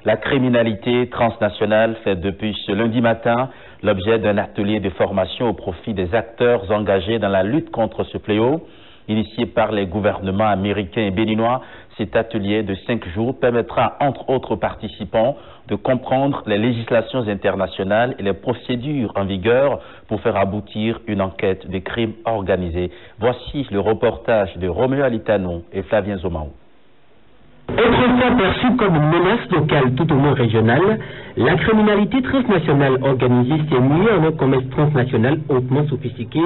La criminalité transnationale fait depuis ce lundi matin l'objet d'un atelier de formation au profit des acteurs engagés dans la lutte contre ce fléau. Initié par les gouvernements américains et béninois, cet atelier de 5 jours permettra, entre autres participants, de comprendre les législations internationales et les procédures en vigueur pour faire aboutir une enquête des crimes organisés. Voici le reportage de Roméo Alitano et Flavien Zomaou. Autrefois perçue comme une menace locale tout au moins régionale, la criminalité transnationale organisée s'est muée en un commerce transnational hautement sophistiqué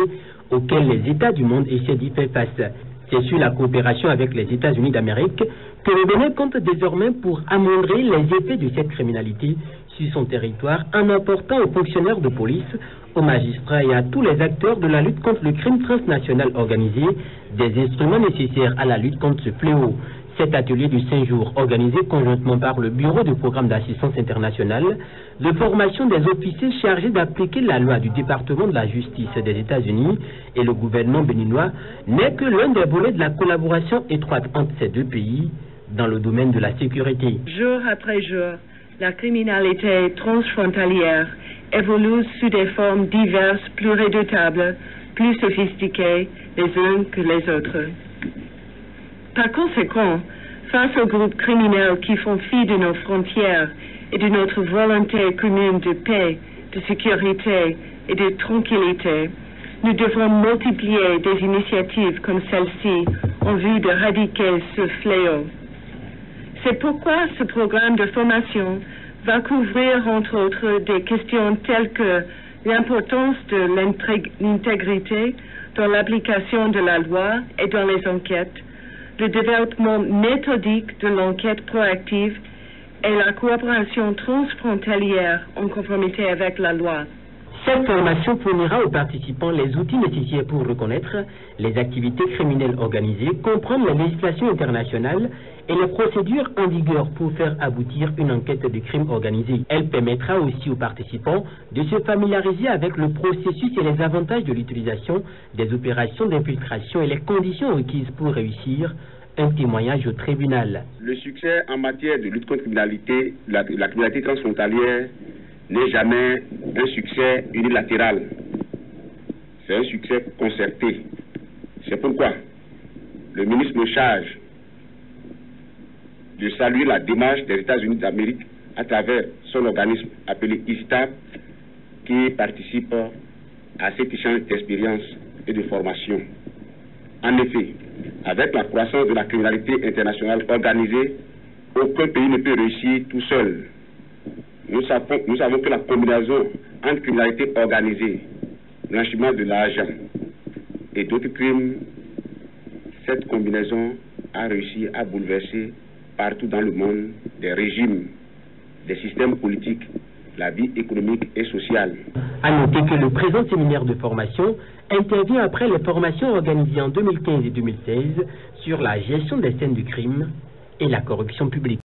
auquel les États du monde essaient d'y faire face. C'est sur la coopération avec les États-Unis d'Amérique que le Bénin compte désormais pour amoindrir les effets de cette criminalité sur son territoire en apportant aux fonctionnaires de police, aux magistrats et à tous les acteurs de la lutte contre le crime transnational organisé des instruments nécessaires à la lutte contre ce fléau. Cet atelier de 5 jours, organisé conjointement par le Bureau de programme d'assistance internationale, de formation des officiers chargés d'appliquer la loi du département de la justice des États-Unis et le gouvernement béninois, n'est que l'un des volets de la collaboration étroite entre ces deux pays dans le domaine de la sécurité. Jour après jour, la criminalité transfrontalière évolue sous des formes diverses, plus redoutables, plus sophistiquées les unes que les autres. Par conséquent, face aux groupes criminels qui font fi de nos frontières et de notre volonté commune de paix, de sécurité et de tranquillité, nous devons multiplier des initiatives comme celle-ci en vue d'éradiquer ce fléau. C'est pourquoi ce programme de formation va couvrir entre autres des questions telles que l'importance de l'intégrité dans l'application de la loi et dans les enquêtes, le développement méthodique de l'enquête proactive et la coopération transfrontalière en conformité avec la loi. Cette formation fournira aux participants les outils nécessaires pour reconnaître les activités criminelles organisées, comprendre les législations internationales et les procédures en vigueur pour faire aboutir une enquête de crimes organisés. Elle permettra aussi aux participants de se familiariser avec le processus et les avantages de l'utilisation des opérations d'infiltration et les conditions requises pour réussir un témoignage au tribunal. Le succès en matière de lutte contre la criminalité transfrontalière n'est jamais un succès unilatéral. C'est un succès concerté. C'est pourquoi le ministre me charge de saluer la démarche des États-Unis d'Amérique à travers son organisme appelé ISTAB qui participe à cet échange d'expériences et de formation. En effet, avec la croissance de la criminalité internationale organisée, aucun pays ne peut réussir tout seul. Nous savons que la combinaison entre criminalité organisée, blanchiment de l'argent et d'autres crimes, cette combinaison a réussi à bouleverser partout dans le monde des régimes, des systèmes politiques, la vie économique et sociale. À noter que le présent séminaire de formation intervient après les formations organisées en 2015 et 2016 sur la gestion des scènes du crime et la corruption publique.